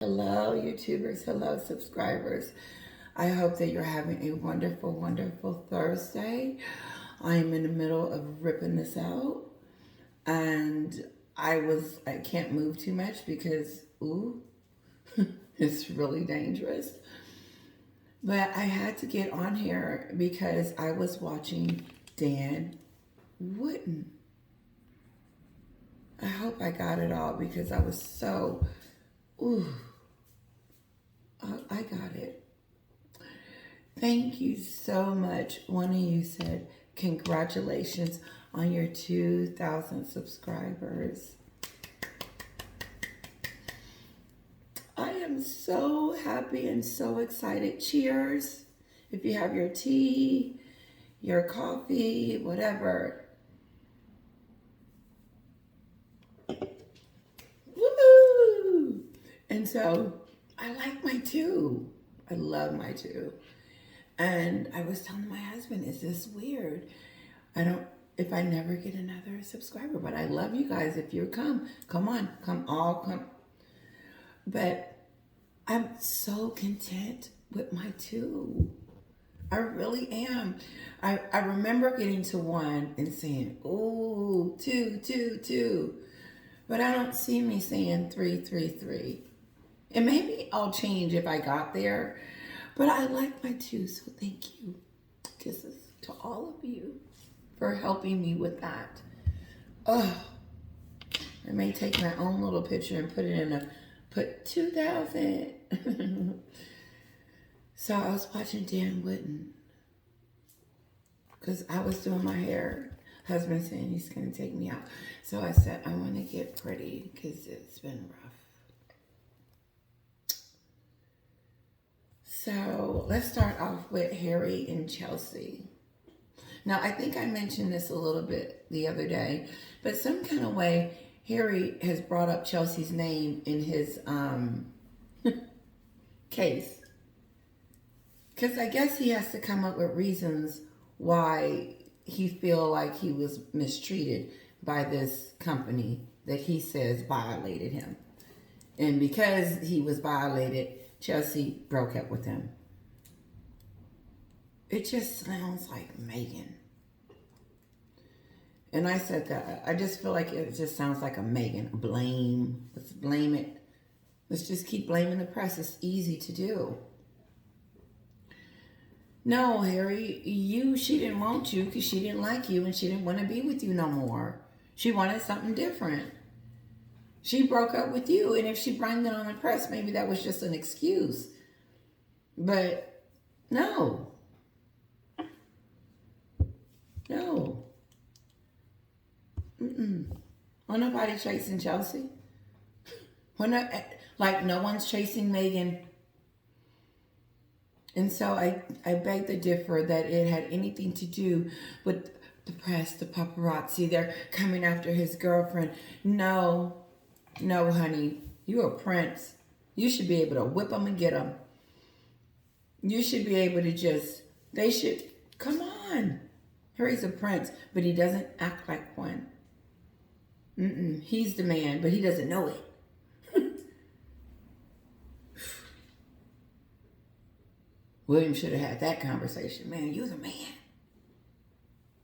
Hello, YouTubers. Hello, subscribers. I hope that you're having a wonderful, wonderful Thursday. I am in the middle of ripping this out, and I can't move too much because, ooh, it's really dangerous. But I had to get on here because I was watching Dan Wooden. I hope I got it all because I was so, ooh, I got it. Thank you so much. One of you said, congratulations on your 2,000 subscribers. I am so happy and so excited. Cheers. If you have your tea, your coffee, whatever. Woo! And so I like my two. I love my two. And I was telling my husband, is this weird? If I never get another subscriber, but I love you guys. If you come on, come. But I'm so content with my two. I really am. I remember getting to one and saying, ooh, two. But I don't see me saying three. And maybe I'll change if I got there. But I like my two, so thank you. Kisses to all of you for helping me with that. Oh, I may take my own little picture and put 2,000. So I was watching Dan Wooden because I was doing my hair. Husband saying he's going to take me out. So I said, I want to get pretty because it's been rough. So let's start off with Harry and Chelsea. Now, I think I mentioned this a little bit the other day, but some kind of way, Harry has brought up Chelsea's name in his case. Because I guess he has to come up with reasons why he feel like he was mistreated by this company that he says violated him. And because he was violated, Chelsea broke up with him. It just sounds like Meghan. And I said that. I just feel like it just sounds like a Meghan. Blame. Let's blame it. Let's just keep blaming the press. It's easy to do. No, Harry, she didn't want you because she didn't like you and she didn't want to be with you no more. She wanted something different. She broke up with you, and if she blamed it on the press, maybe that was just an excuse. But no. No. Well, nobody chasing Chelsea. No one's chasing Meghan. And so I beg to differ that it had anything to do with the press, the paparazzi. They're coming after his girlfriend. No, honey. You're a prince. You should be able to whip them and get them. You should be able to come on. Harry's a prince, but he doesn't act like one. He's the man, but he doesn't know it. William should have had that conversation. Man, you're the man.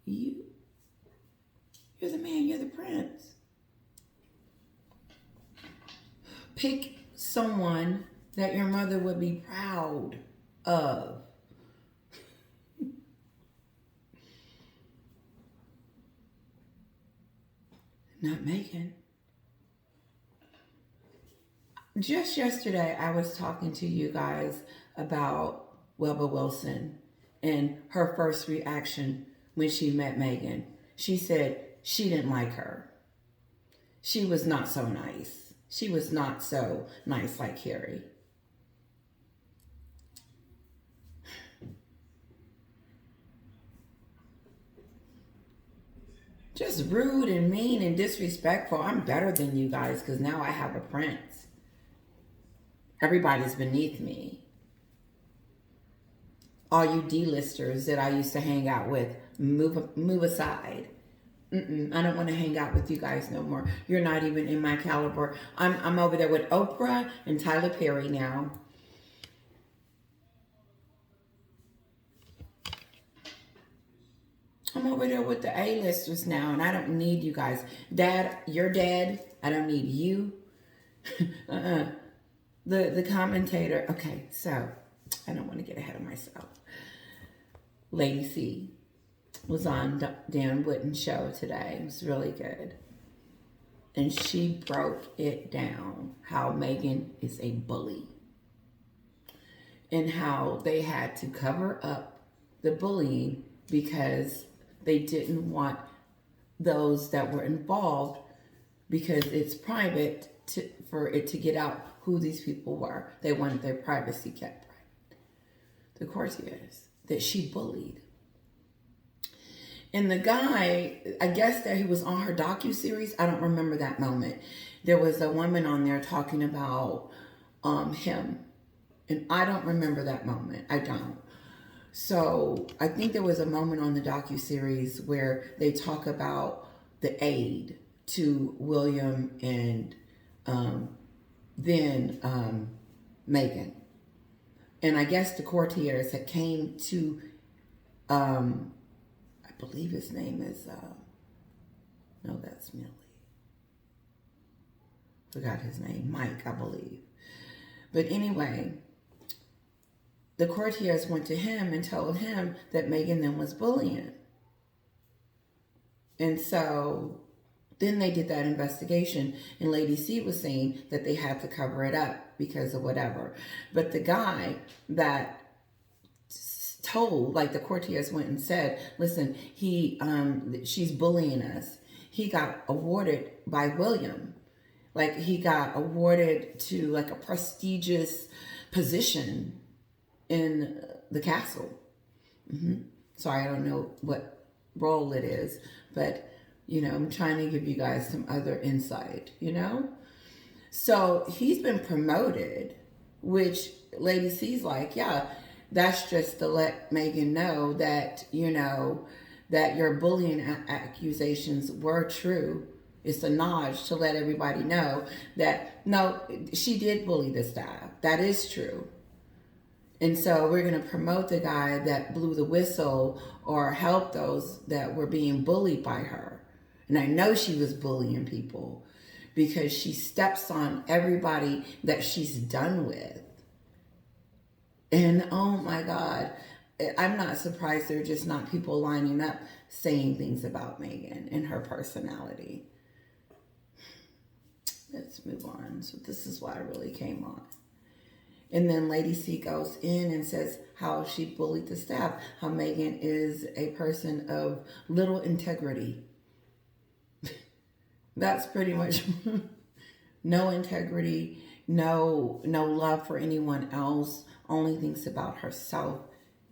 You're the man. You're the prince. Pick someone that your mother would be proud of. Not Meghan. Just yesterday, I was talking to you guys about Webber Wilson and her first reaction when she met Meghan. She said she didn't like her. She was not so nice. She was not so nice like Harry. Just rude and mean and disrespectful. I'm better than you guys because now I have a prince. Everybody's beneath me. All you D-listers that I used to hang out with, move aside. I don't want to hang out with you guys no more. You're not even in my caliber. I'm over there with Oprah and Tyler Perry now. I'm over there with the A-listers now, and I don't need you guys. Dad, you're dead. I don't need you. The commentator. Okay, so I don't want to get ahead of myself. Lady C was on Dan Wooden's show today. It was really good. And she broke it down how Meghan is a bully and how they had to cover up the bullying because they didn't want those that were involved, because it's private, for it to get out who these people were. They wanted their privacy kept private. The courtiers that she bullied. And the guy, I guess that he was on her docuseries. I don't remember that moment. There was a woman on there talking about him. And I don't remember that moment. I don't. So I think there was a moment on the docuseries where they talk about the aid to William and then Meghan. And I guess the courtiers had came to, I believe his name is, no, that's Millie. Forgot his name, Mike, I believe. But anyway, the courtiers went to him and told him that Meghan then was bullying. And so then they did that investigation, and Lady C was saying that they had to cover it up because of whatever. But the guy that told, like the courtiers went and said, listen, she's bullying us. He got awarded by William. Like he got awarded to like a prestigious position in the castle. So I don't know what role it is, but I'm trying to give you guys some other insight, So he's been promoted, which Lady C's like, yeah, that's just to let Meghan know that, that your bullying accusations were true. It's a nod to let everybody know that, no, she did bully the staff. That is true. And so we're going to promote the guy that blew the whistle or helped those that were being bullied by her. And I know she was bullying people because she steps on everybody that she's done with. And oh my God, I'm not surprised there are just not people lining up saying things about Meghan and her personality. Let's move on. So this is why I really came on. And then Lady C goes in and says how she bullied the staff, how Meghan is a person of little integrity. That's pretty much no integrity, no love for anyone else, only thinks about herself,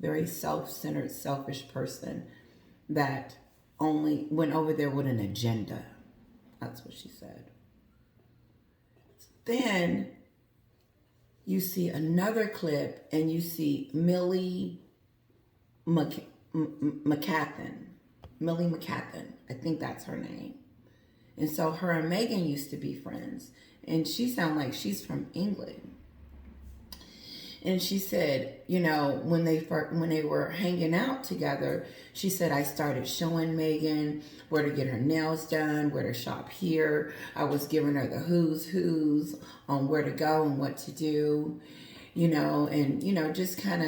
very self-centered, selfish person that only went over there with an agenda. That's what she said. Then you see another clip and you see Millie McCathan. Millie McCathan. I think that's her name. And so her and Meghan used to be friends. And she sounds like she's from England. And she said, when they were hanging out together, she said, I started showing Meghan where to get her nails done, where to shop here. I was giving her the who's on where to go and what to do, and, just kind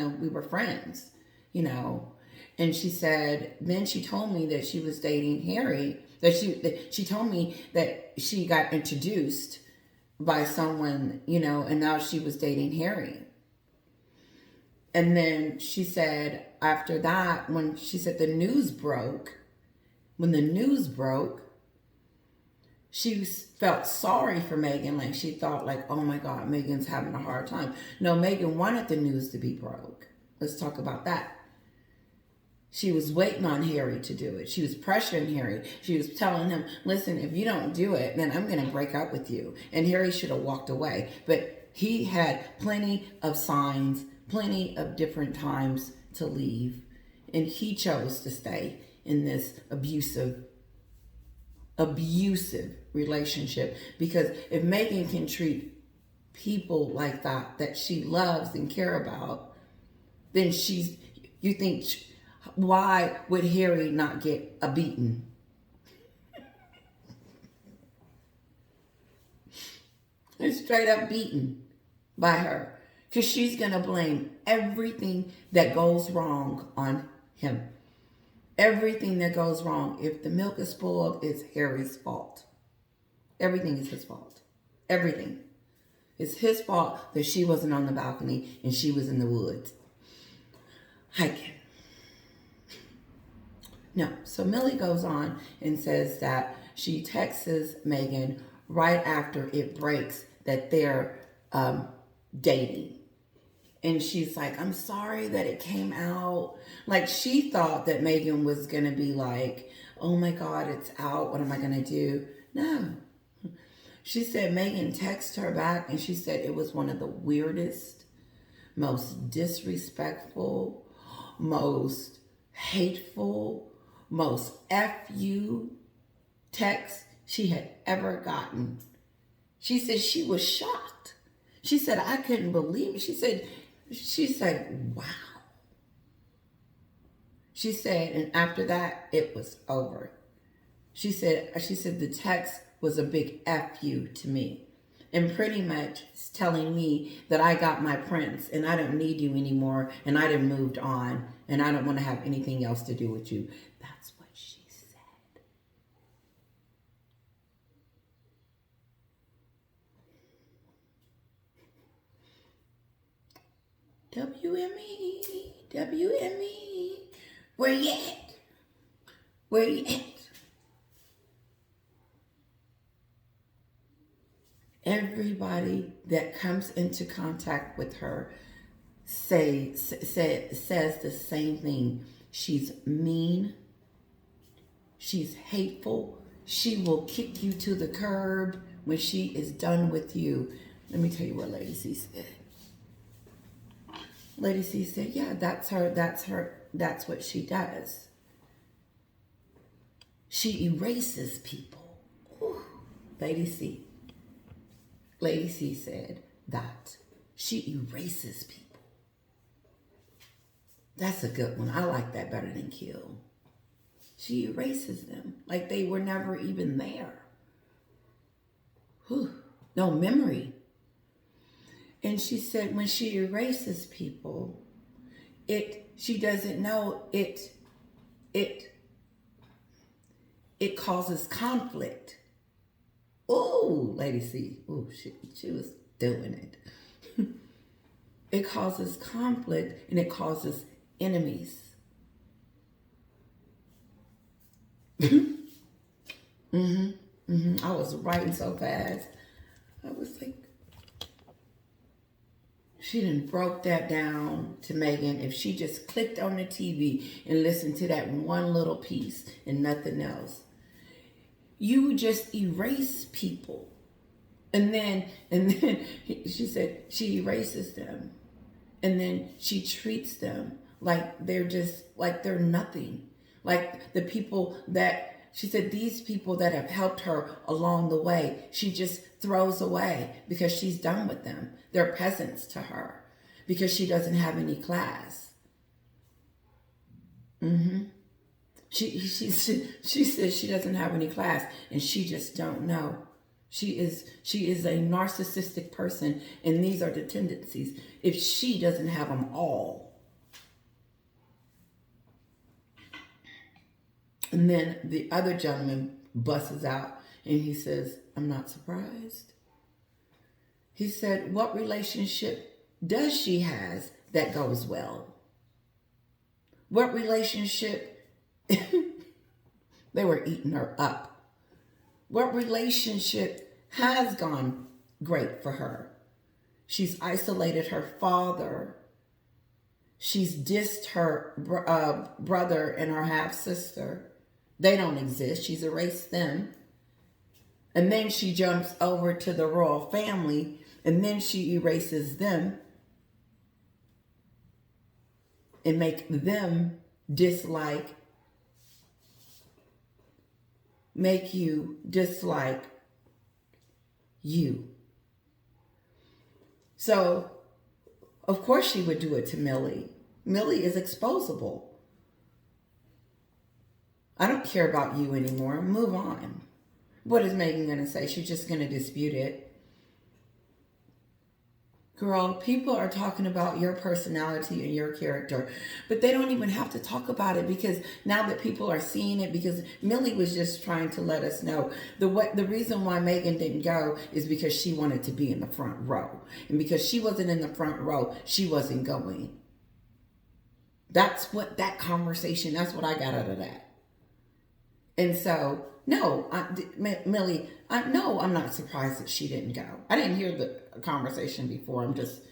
of, we were friends, And she said, then she told me that she was dating Harry, that she told me that she got introduced by someone, and now she was dating Harry. And then she said after that, when she said the news broke, she felt sorry for Meghan. Like she thought like, oh my God, Meghan's having a hard time. No, Meghan wanted the news to be broke. Let's talk about that. She was waiting on Harry to do it. She was pressuring Harry. She was telling him, listen, if you don't do it, then I'm going to break up with you. And Harry should have walked away. But he had plenty of signs, plenty of different times to leave. And he chose to stay. in this abusive relationship. Because if Meghan can treat people like that she loves and care about, then you think, why would Harry not get a beating? It's straight up beaten by her. Because she's going to blame everything that goes wrong on him. Everything that goes wrong. If the milk is spoiled, it's Harry's fault. Everything is his fault. Everything. It's his fault that she wasn't on the balcony and she was in the woods hiking. No. So Millie goes on and says that she texts Meghan right after it breaks that they're dating. And she's like, I'm sorry that it came out. Like, she thought that Meghan was going to be like, oh my God, it's out. What am I going to do? No. She said Meghan texted her back and she said it was one of the weirdest, most disrespectful, most hateful, most F-you text she had ever gotten. She said she was shocked. She said, I couldn't believe it. She said, wow. She said, and after that, it was over. She said the text was a big F you to me. And pretty much telling me that I got my prince and I don't need you anymore and I done moved on and I don't want to have anything else to do with you. That's what she said. WME, where you at? Where you at? Everybody that comes into contact with her says the same thing. She's mean. She's hateful. She will kick you to the curb when she is done with you. Let me tell you what Lady C said. Lady C said, yeah, that's what she does. She erases people. Ooh. Lady C said that she erases people. That's a good one. I like that better than kill. She erases them like they were never even there. Whew. No memory. And she said when she erases people, she doesn't know it causes conflict. Oh, Lady C. Oh, she was doing it. It causes conflict and it causes enemies. I was writing so fast. I was like, she done broke that down to Meghan. If she just clicked on the TV and listened to that one little piece and nothing else. You just erase people. And then she said she erases them. And then she treats them like they're nothing. Like the people that, she said these people that have helped her along the way, she just throws away because she's done with them. They're peasants to her because she doesn't have any class. She says she doesn't have any class and she just don't know. She is a narcissistic person and these are the tendencies. If she doesn't have them all. And then the other gentleman busts out and he says, I'm not surprised. He said, what relationship does she has that goes well? What relationship? They were eating her up. What relationship has gone great for her? She's isolated her father. She's dissed her brother and her half-sister. They don't exist. She's erased them. And then she jumps over to the royal family and then she erases them and make them dislike make you dislike you. So, of course she would do it to Millie. Millie is exposable. I don't care about you anymore. Move on. What is Meghan going to say? She's just going to dispute it. Girl, people are talking about your personality and your character, but they don't even have to talk about it because now that people are seeing it, because Millie was just trying to let us know the reason why Meghan didn't go is because she wanted to be in the front row. And because she wasn't in the front row, she wasn't going. That's what that conversation, that's what I got out of that. And so, no, Millie, no, I'm not surprised that she didn't go. I didn't hear the conversation before. I'm just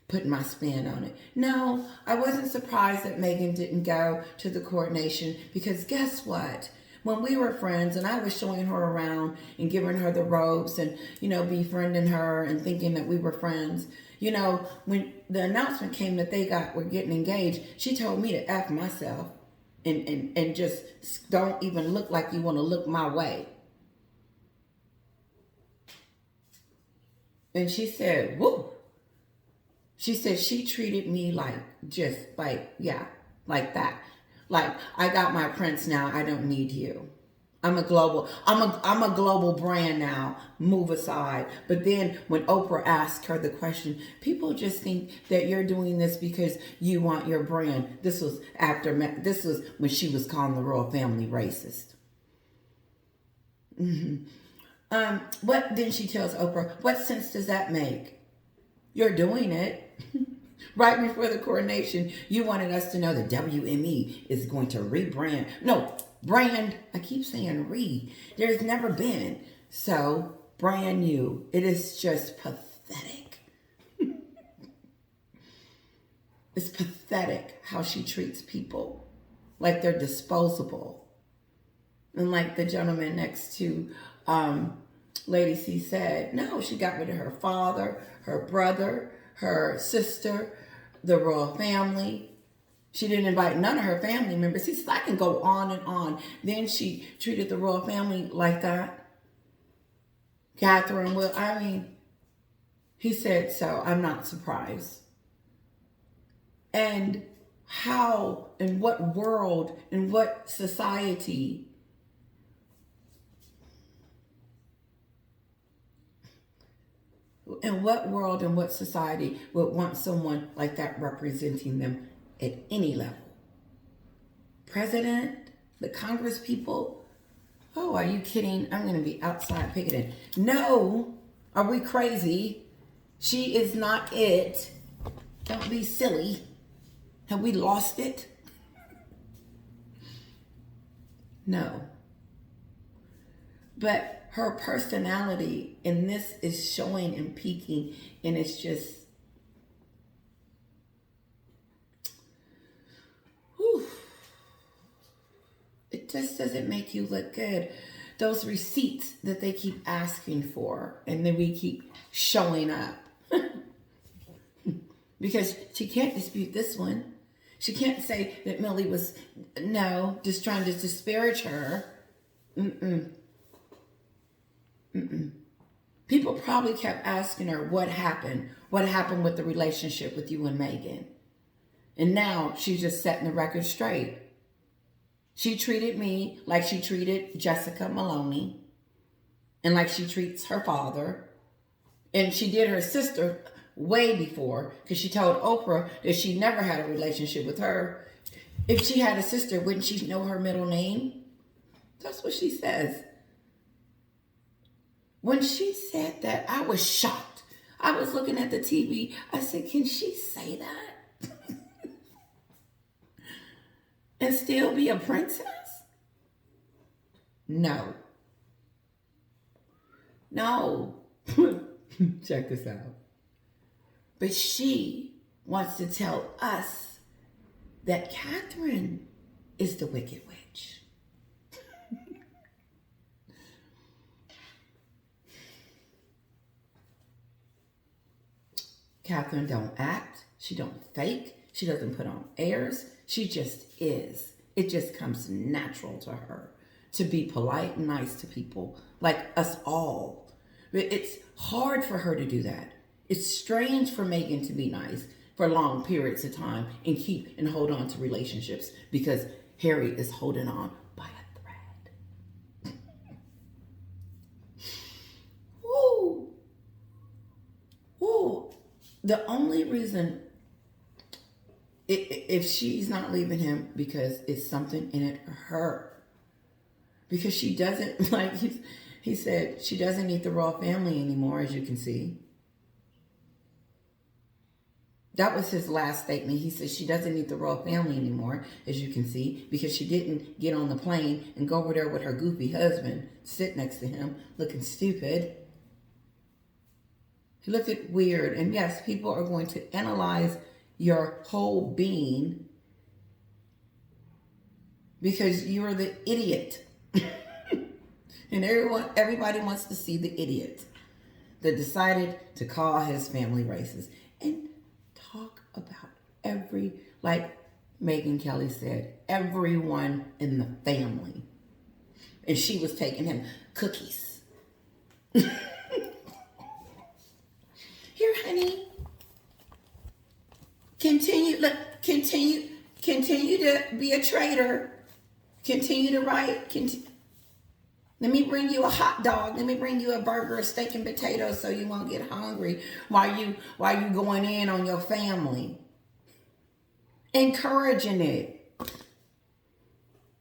putting my spin on it. No, I wasn't surprised that Meghan didn't go to the coronation because guess what? When we were friends and I was showing her around and giving her the ropes and, befriending her and thinking that we were friends, when the announcement came that were getting engaged, she told me to F myself. And just don't even look like you want to look my way. And she said, woo. She said she treated me like that. Like, I got my prince now. I don't need you. I'm a global brand now. Move aside. But then when Oprah asked her the question, people just think that you're doing this because you want your brand. This was when she was calling the royal family racist. What then she tells Oprah, what sense does that make? You're doing it. Right before the coronation, you wanted us to know that WME is going to rebrand. No, brand, I keep saying there's never been. So, brand new. It is just pathetic. It's pathetic how she treats people like they're disposable. And like the gentleman next to Lady C said, no, she got rid of her father, her brother, her sister, the royal family. She didn't invite none of her family members. He says, I can go on and on. Then she treated the royal family like that. Catherine will, he said so. I'm not surprised. And how, in what world, in what society, would want someone like that representing them at any level? President, the Congress people. Oh, are you kidding? I'm going to be outside picketing. No, are we crazy? She is not it. Don't be silly. Have we lost it? No. But her personality in this is showing and peaking, and it's just, whew, it just doesn't make you look good. Those receipts that they keep asking for, and then we keep showing up. Because she can't dispute this one. She can't say that Millie was, just trying to disparage her. People probably kept asking her what happened with the relationship with you and Meghan. And now she's just setting the record straight. She treated me like she treated Jessica Maloney and like she treats her father. And she did her sister way before, because she told Oprah that she never had a relationship with her. If she had a sister, wouldn't she know her middle name? That's what she says. When she said that, I was shocked. I was looking at the TV. I said, can she say that? And still be a princess? No. Check this out. But she wants to tell us that Catherine is the wicked witch. Catherine don't act. She don't fake. She doesn't put on airs. She just is. It just comes natural to her to be polite and nice to people, like us all. It's hard for her to do that. It's strange for Meghan to be nice for long periods of time and keep and hold on to relationships because Harry is holding on by a thread. Woo! Woo! The only reason if she's not leaving him because it's something in it for her. Because she doesn't, like he said, she doesn't need the royal family anymore, as you can see. That was his last statement. He said she doesn't need the royal family anymore, as you can see, because she didn't get on the plane and go over there with her goofy husband, sit next to him, looking stupid. He looked weird. And yes, people are going to analyze your whole being because you're the idiot. And everybody wants to see the idiot that decided to call his family racist and talk about like Meghan Kelly said, everyone in the family. And she was taking him cookies. Here, honey. Continue to be a traitor. Continue to write. Let me bring you a hot dog. Let me bring you a burger, a steak and potatoes so you won't get hungry while you going in on your family. Encouraging it.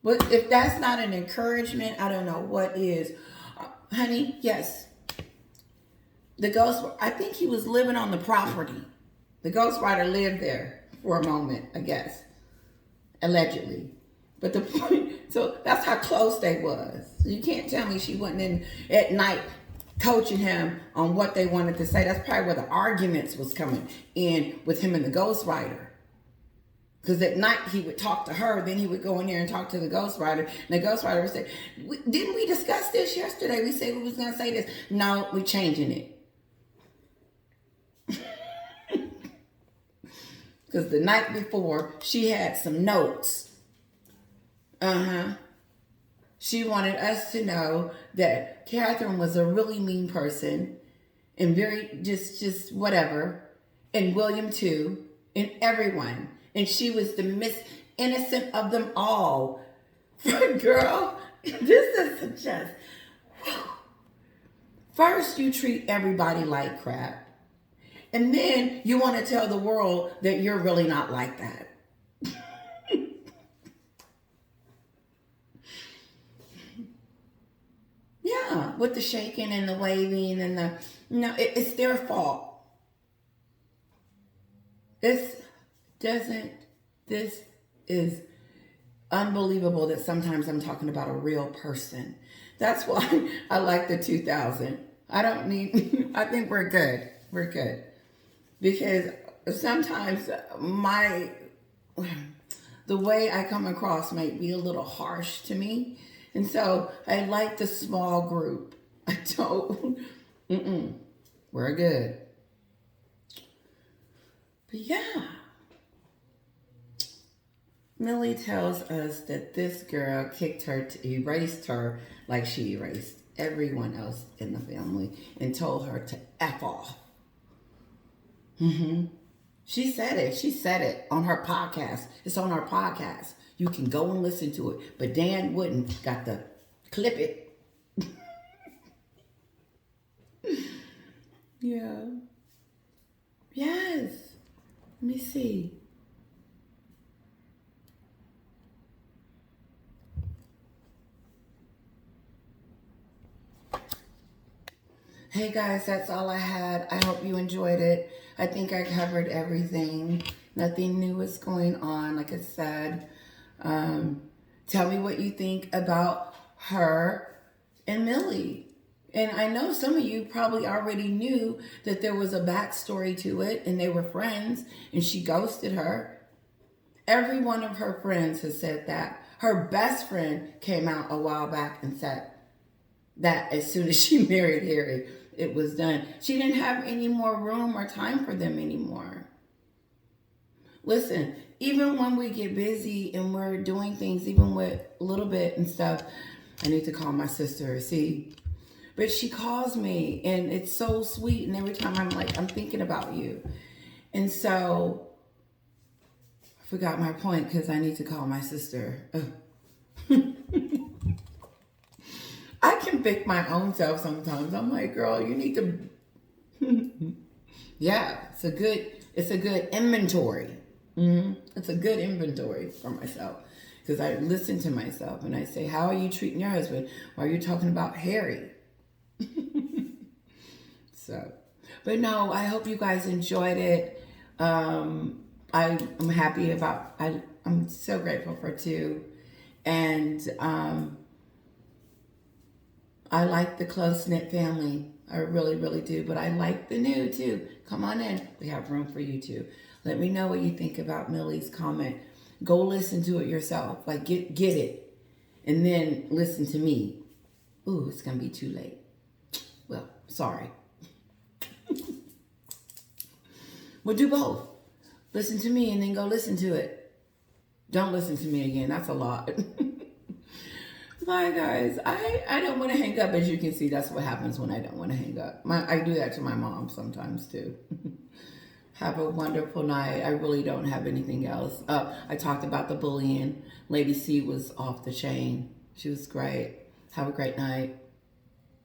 But if that's not an encouragement, I don't know what is. Honey, yes. The ghost, I think he was living on the property. The ghostwriter lived there for a moment, I guess. Allegedly. But the point, so that's how close they was. You can't tell me she wasn't in at night coaching him on what they wanted to say. That's probably where the arguments was coming in with him and the ghostwriter. Because at night he would talk to her, then he would go in there and talk to the ghostwriter. And the ghostwriter would say, didn't we discuss this yesterday? We said we was going to say this. No, we're changing it. Because the night before, she had some notes. She wanted us to know that Catherine was a really mean person and very just whatever. And William too. And everyone. And she was the innocent of them all. Girl, this is just... First, you treat everybody like crap. And then you want to tell the world that you're really not like that. Yeah, with the shaking and the waving and the... No, it's their fault. This is unbelievable that sometimes I'm talking about a real person. That's why I like the 2000. I think we're good. We're good. Because sometimes the way I come across might be a little harsh to me. And so I like the small group. I don't, we're good. But yeah. Millie tells us that this girl erased her like she erased everyone else in the family and told her to F off. She said it. She said it on her podcast. It's on her podcast. You can go and listen to it. But Dan wouldn't. Got to clip it. Yeah. Yes. Let me see. Hey guys, that's all I had. I hope you enjoyed it. I think I covered everything. Nothing new is going on, like I said. Tell me what you think about her and Millie. And I know some of you probably already knew that there was a backstory to it and they were friends and she ghosted her. Every one of her friends has said that. Her best friend came out a while back and said that as soon as she married Harry, it was done. She didn't have any more room or time for them anymore. Listen, even when we get busy and we're doing things, even with a little bit and stuff, I need to call my sister. See, but she calls me, and it's so sweet. And every time I'm like, I'm thinking about you. And so I forgot my point because I need to call my sister. I convict my own self sometimes. I'm like, girl, you need to. Yeah, it's a good inventory. It's a good inventory for myself because I listen to myself and I say, how are you treating your husband? Why are you talking about Harry? So, but no, I hope you guys enjoyed it. I'm happy about, I'm so grateful for two. And I like the close-knit family. I really, really do. But I like the new too. Come on in. We have room for you too. Let me know what you think about Millie's comment. Go listen to it yourself. Like get it. And then listen to me. Ooh, it's gonna be too late. Well, sorry. We'll do both. Listen to me and then go listen to it. Don't listen to me again. That's a lot. Bye, guys. I don't want to hang up. As you can see, that's what happens when I don't want to hang up. I do that to my mom sometimes, too. Have a wonderful night. I really don't have anything else. I talked about the bullying. Lady C was off the chain. She was great. Have a great night.